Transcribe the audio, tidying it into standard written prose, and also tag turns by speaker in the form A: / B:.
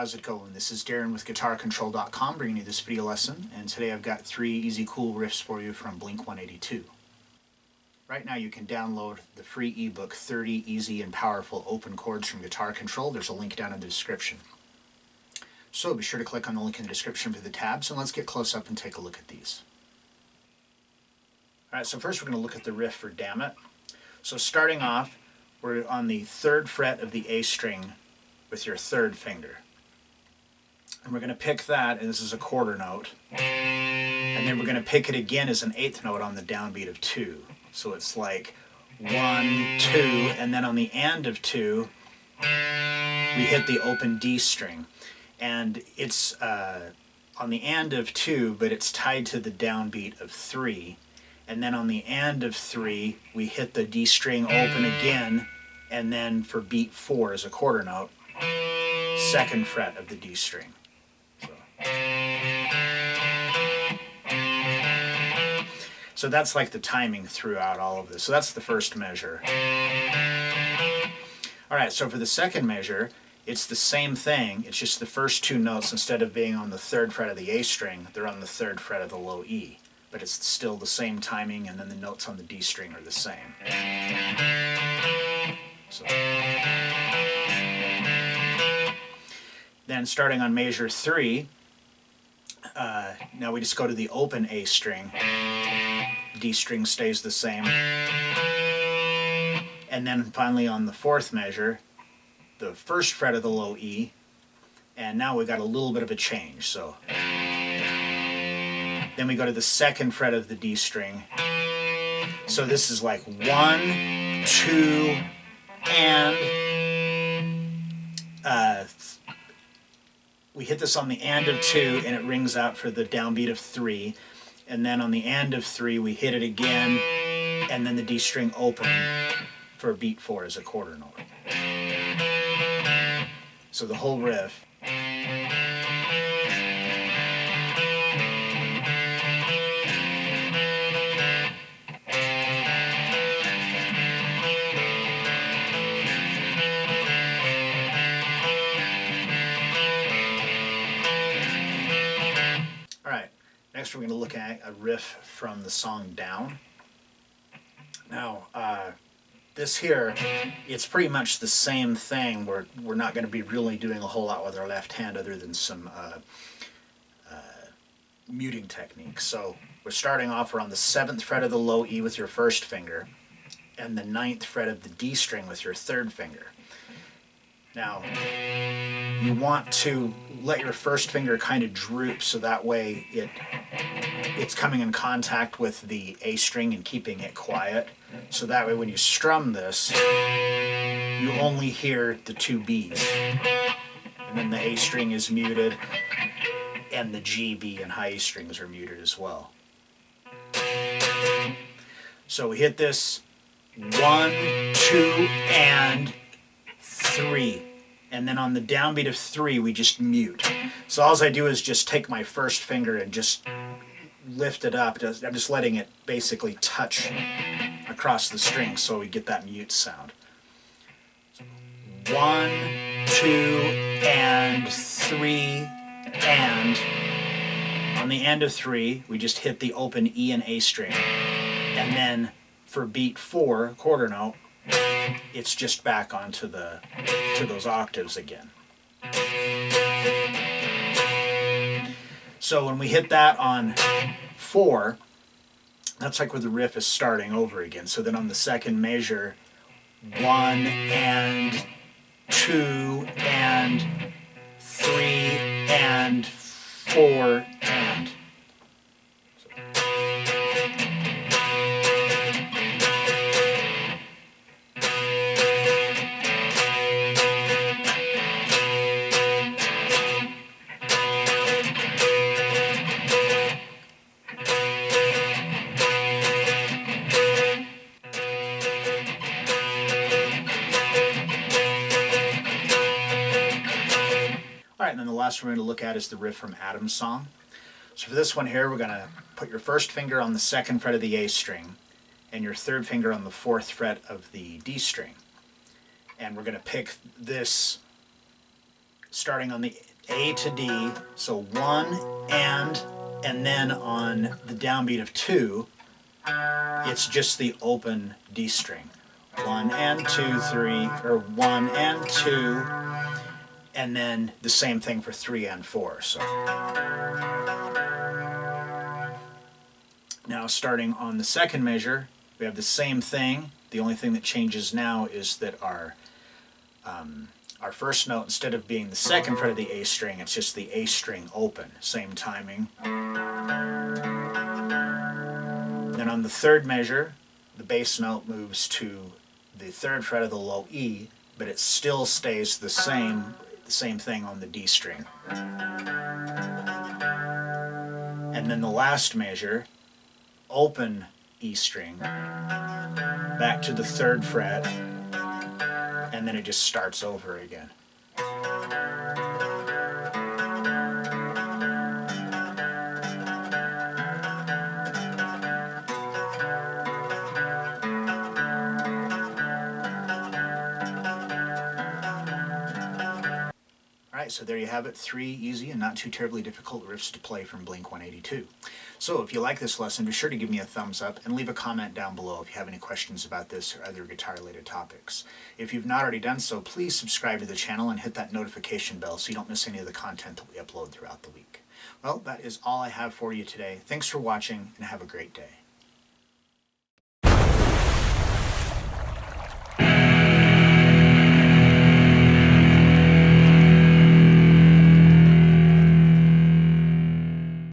A: how's it going? This is Darrin with GuitarControl.com bringing you this video lesson, and today I've got 3 easy cool riffs for you from Blink-182. Right now you can download the free ebook 30 Easy and Powerful Open Chords from Guitar Control. There's a link down in the description. So be sure to click on the link in the description for the tabs, and let's get close up and take a look at these. Alright, so first we're going to look at the riff for Dammit. So starting off, we're on the 3rd fret of the A string with your 3rd finger. And we're going to pick that, and this is a quarter note. And then we're going to pick it again as an 8th note on the downbeat of 2. So it's like 1, 2, and then on the end of 2, we hit the open D string. And it's on the end of 2, but it's tied to the downbeat of 3. And then on the end of 3, we hit the D string open again, and then for beat 4 as a quarter note, 2nd fret of the D string. So that's like the timing throughout all of this. So that's the first measure. Alright, so for the second measure, it's the same thing. It's just the first 2 notes, instead of being on the 3rd fret of the A string, they're on the 3rd fret of the low E. But it's still the same timing, and then the notes on the D string are the same. So. Then starting on measure 3, now we just go to the open A string. D string stays the same. And then finally on the 4th measure, the 1st fret of the low E, and now we've got a little bit of a change. So then we go to the 2nd fret of the D string. So this is like 1, 2, and we hit this on the end of 2, and it rings out for the downbeat of 3. And then on the end of 3, we hit it again, and then the D string open for beat 4 as a quarter note. So the whole riff. Alright, next we're going to look at a riff from the song Down. Now, this here, it's pretty much the same thing. We're not going to be really doing a whole lot with our left hand other than some muting techniques. So we're starting off, we're on the 7th fret of the low E with your 1st finger, and the 9th fret of the D string with your 3rd finger. Now, you want to let your 1st finger kind of droop, so that way it's coming in contact with the A string and keeping it quiet. So that way when you strum this, you only hear the 2 Bs. And then the A string is muted, and the G, B, and high E strings are muted as well. So we hit this 1, 2, and 3. And then on the downbeat of 3, we just mute. So all I do is just take my 1st finger and just lift it up. I'm just letting it basically touch across the string so we get that mute sound. 1, 2, and 3, and on the end of 3, we just hit the open E and A string. And then for beat 4, quarter note, it's just back onto to those octaves again. So when we hit that on 4, that's like where the riff is starting over again. So then on the 2nd measure, 1 and 2 and 3 and 4 and. Alright, and then the last one we're going to look at is the riff from Adam's song. So for this one here, we're going to put your 1st finger on the 2nd fret of the A string, and your 3rd finger on the 4th fret of the D string. And we're going to pick this starting on the A to D, so 1 and then on the downbeat of 2, it's just the open D string. 1 and 2, 3, or 1 and 2, and then the same thing for 3 and 4. So now starting on the second measure, we have the same thing. The only thing that changes now is that our first note, instead of being the second fret of the A string, it's just the A string open. Same timing. Then on the third measure, the bass note moves to the third fret of the low E, but it still stays the same thing on the D string. And then the last measure, open E string, back to the third fret, and then it just starts over again. Alright, so there you have it, 3 easy and not too terribly difficult riffs to play from Blink-182. So if you like this lesson, be sure to give me a thumbs up and leave a comment down below if you have any questions about this or other guitar-related topics. If you've not already done so, please subscribe to the channel and hit that notification bell so you don't miss any of the content that we upload throughout the week. Well, that is all I have for you today. Thanks for watching and have a great day.